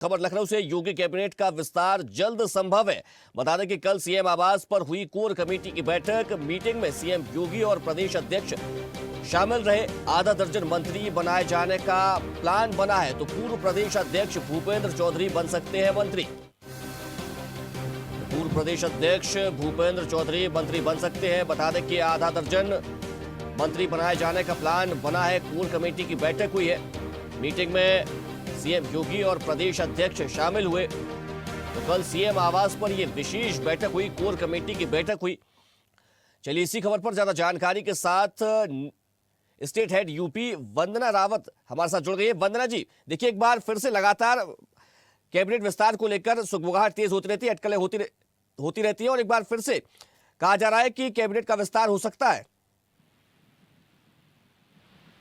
खबर लखनऊ से, योगी कैबिनेट का विस्तार जल्द संभव है। बता दें कि कल सीएम आवास पर हुई कोर कमेटी की बैठक। मीटिंग में सीएम योगी और प्रदेश अध्यक्ष शामिल रहे। आधा दर्जन मंत्री बनाए जाने का प्लान बना है, तो पूर्व प्रदेश अध्यक्ष भूपेंद्र चौधरी बन सकते हैं मंत्री। पूर्व प्रदेश अध्यक्ष भूपेंद्र चौधरी मंत्री बन सकते हैं। बता दें कि आधा दर्जन मंत्री बनाए जाने का प्लान बना है। कोर कमेटी की बैठक हुई है। मीटिंग में सीएम योगी और प्रदेश अध्यक्ष शामिल हुए। तो कल सीएम आवास पर यह विशेष बैठक हुई, कोर कमेटी की बैठक हुई। चलिए इसी खबर पर ज्यादा जानकारी के साथ स्टेट हेड यूपी वंदना रावत हमारे साथ जुड़ गई है। वंदना जी, देखिए एक बार फिर से लगातार कैबिनेट विस्तार को लेकर सुगबुगाहट तेज होती रहती है, अटकलें होती रहती है, और एक बार फिर से कहा जा रहा है कि कैबिनेट का विस्तार हो सकता है।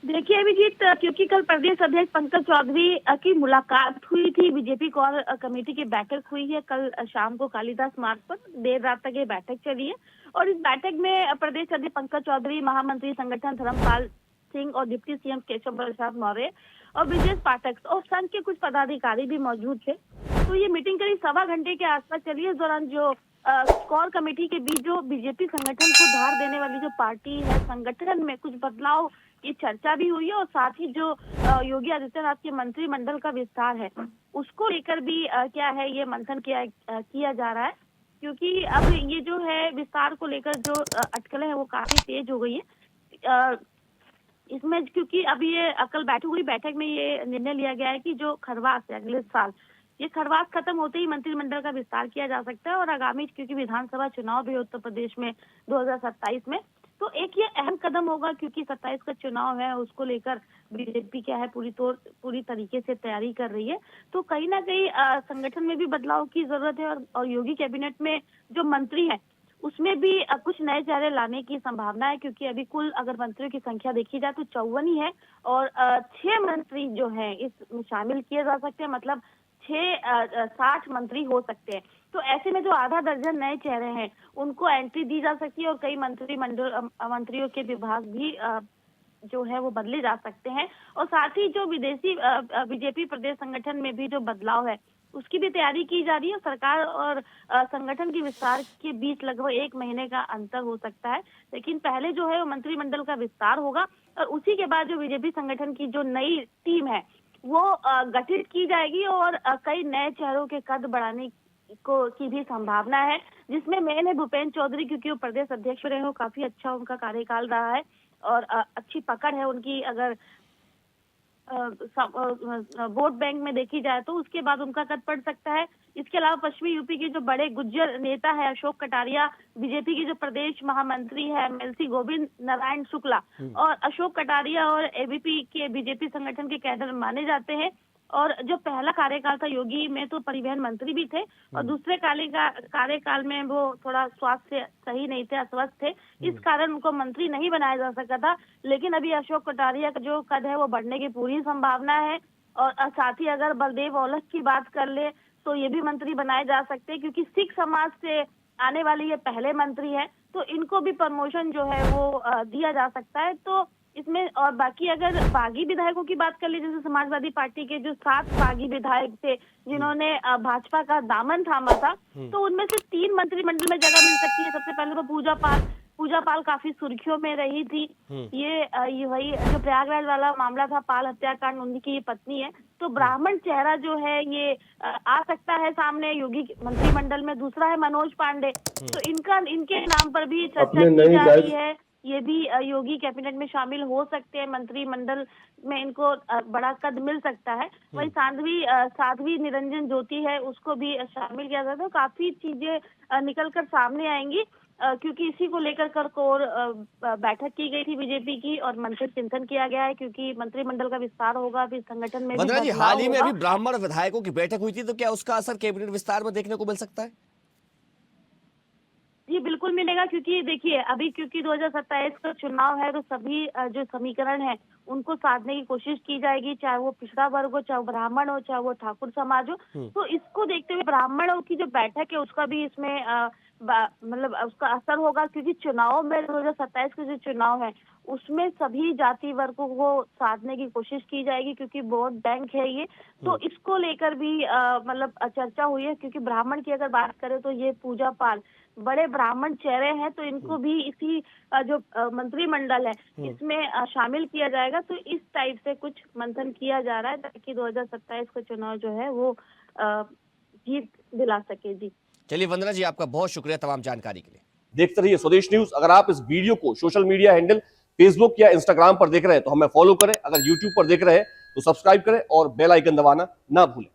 देखिए अभिजीत, क्योंकि कल प्रदेश अध्यक्ष पंकज चौधरी की मुलाकात हुई थी, बीजेपी कोर कमेटी की बैठक हुई है कल शाम को कालिदास मार्ग पर। देर रात तक ये बैठक चली है और इस बैठक में प्रदेश अध्यक्ष पंकज चौधरी, महामंत्री संगठन धर्मपाल सिंह और डिप्टी सीएम केशव प्रसाद मौर्य और ब्रजेश पाठक और संघ के कुछ पदाधिकारी भी मौजूद थे। तो ये मीटिंग करीब सवा घंटे के आसपास चली है। इस दौरान जो कोर कमेटी के बीच जो बीजेपी संगठन को धार देने वाली जो पार्टी है, संगठन में कुछ बदलाव की चर्चा भी हुई है और साथ ही जो योगी आदित्यनाथ के मंत्रिमंडल का विस्तार है उसको लेकर भी क्या है ये मंथन किया जा रहा है। क्योंकि अब ये जो है विस्तार को लेकर जो अटकलें हैं वो काफी तेज हो गई है। इसमें क्योंकि अभी ये कल बैठक में ये निर्णय लिया गया है कि जो खरवास है अगले साल, ये खरवास खत्म होते ही मंत्रिमंडल का विस्तार किया जा सकता है। और आगामी क्योंकि विधानसभा चुनाव भी उत्तर प्रदेश में 2027 में, तो एक ये अहम कदम होगा क्योंकि 27 का चुनाव है, उसको लेकर बीजेपी क्या है पूरी तरीके से तैयारी कर रही है। तो कहीं ना कहीं संगठन में भी बदलाव की जरूरत है और योगी कैबिनेट में जो मंत्री हैं उसमें भी कुछ नए चेहरे लाने की संभावना है। क्योंकि अभी कुल अगर मंत्रियों की संख्या देखी जाए तो 54 ही है और 6 मंत्री जो हैं इसमें शामिल किए जा सकते हैं, मतलब 60 मंत्री हो सकते हैं। तो ऐसे में जो आधा दर्जन नए चेहरे हैं उनको एंट्री दी जा सकती है और कई मंत्रियों के विभाग भी जो है वो बदले जा सकते हैं। और साथ ही जो विदेशी बीजेपी प्रदेश संगठन में भी जो बदलाव है उसकी भी तैयारी की जा रही है। सरकार और संगठन के विस्तार के बीच लगभग 1 महीने का अंतर हो सकता है, लेकिन पहले जो है वो मंत्रिमंडल का विस्तार होगा और उसी के बाद जो बीजेपी संगठन की जो नई टीम है वो गठित की जाएगी और कई नए चेहरों के कद बढ़ाने की भी संभावना है, जिसमें मेन है भूपेंद्र चौधरी। क्योंकि वो प्रदेश अध्यक्ष रहे हो, काफी अच्छा उनका कार्यकाल रहा है और अच्छी पकड़ है उनकी अगर वोट बैंक में देखी जाए तो। उसके बाद उनका कद पड़ सकता है। इसके अलावा पश्चिमी यूपी के जो बड़े गुज्जर नेता है अशोक कटारिया, बीजेपी के जो प्रदेश महामंत्री है एमएलसी गोविंद नारायण शुक्ला, और अशोक कटारिया और एबीपी के बीजेपी संगठन के कैडर माने जाते हैं। और जो पहला कार्यकाल था योगी में तो परिवहन मंत्री भी थे और दूसरे कार्यकाल में वो थोड़ा स्वास्थ्य सही नहीं थे, अस्वस्थ थे, इस कारण उनको मंत्री नहीं बनाया जा सका था। लेकिन अभी अशोक कटारिया का जो कद है वो बढ़ने की पूरी संभावना है। और साथ ही अगर बलदेव औलख की बात कर ले तो ये भी मंत्री बनाए जा सकते हैं, क्योंकि सिख समाज से आने वाले ये पहले मंत्री है, तो इनको भी प्रमोशन जो है वो दिया जा सकता है। तो इसमें और बाकी अगर बागी विधायकों की बात कर ली, जैसे समाजवादी पार्टी के जो 7 बागी विधायक थे जिन्होंने भाजपा का दामन थामा था, तो उनमें से 3 मंत्रिमंडल में जगह मिल सकती है। सबसे पहले तो पूजा पाल काफी सुर्खियों में रही थी। ये वही जो प्रयागराज वाला मामला था, पाल हत्याकांड, उनकी ये पत्नी है। तो ब्राह्मण चेहरा जो है ये आ सकता है सामने योगी मंत्रिमंडल में। दूसरा है मनोज पांडे, तो इनके नाम पर भी चर्चा की जा रही है। ये भी योगी कैबिनेट में शामिल हो सकते हैं, मंत्रिमंडल में इनको बड़ा कद मिल सकता है। वही साध्वी निरंजन ज्योति है, उसको भी शामिल किया जाता है। काफी चीजें निकल कर सामने आएंगी क्योंकि इसी को लेकर कल कोर बैठक की गई थी बीजेपी की और मंत्र चिंतन किया गया है। क्योंकि मंत्रिमंडल का विस्तार होगा, फिर संगठन में वंदना जी, हाल ही में अभी ब्राह्मण विधायकों की बैठक हुई थी, तो क्या उसका असर कैबिनेट विस्तार में देखने को मिल सकता है? जी बिल्कुल मिलेगा, क्योंकि देखिए अभी क्योंकि 2027 का चुनाव है तो सभी जो समीकरण है उनको साधने की कोशिश की जाएगी, चाहे वो पिछड़ा वर्ग हो, चाहे वो ब्राह्मण हो, चाहे वो ठाकुर समाज हो। तो इसको देखते हुए ब्राह्मणों की जो बैठक है उसका भी इसमें मतलब उसका असर होगा, क्योंकि चुनाव में 2027 के जो चुनाव है उसमें सभी जाति वर्गों को साधने की कोशिश की जाएगी, क्योंकि वोट बैंक है ये। तो इसको लेकर भी मतलब चर्चा हुई है, क्योंकि ब्राह्मण की अगर बात करें तो ये पूजा पाल बड़े ब्राह्मण चेहरे हैं, तो इनको भी इसी जो मंत्रिमंडल है इसमें शामिल किया जाएगा। तो इस टाइप से कुछ मंथन किया जा रहा है ताकि 2027 का चुनाव जो है वो जीत दिला सके। जी चलिए वंदना जी, आपका बहुत शुक्रिया तमाम जानकारी के लिए। देखते रहिए स्वदेश न्यूज। अगर आप इस वीडियो को सोशल मीडिया हैंडल फेसबुक या इंस्टाग्राम पर देख रहे हैं तो हमें फॉलो करें, अगर यूट्यूब पर देख रहे हैं तो सब्सक्राइब करें और बेल आइकन दबाना ना भूलें।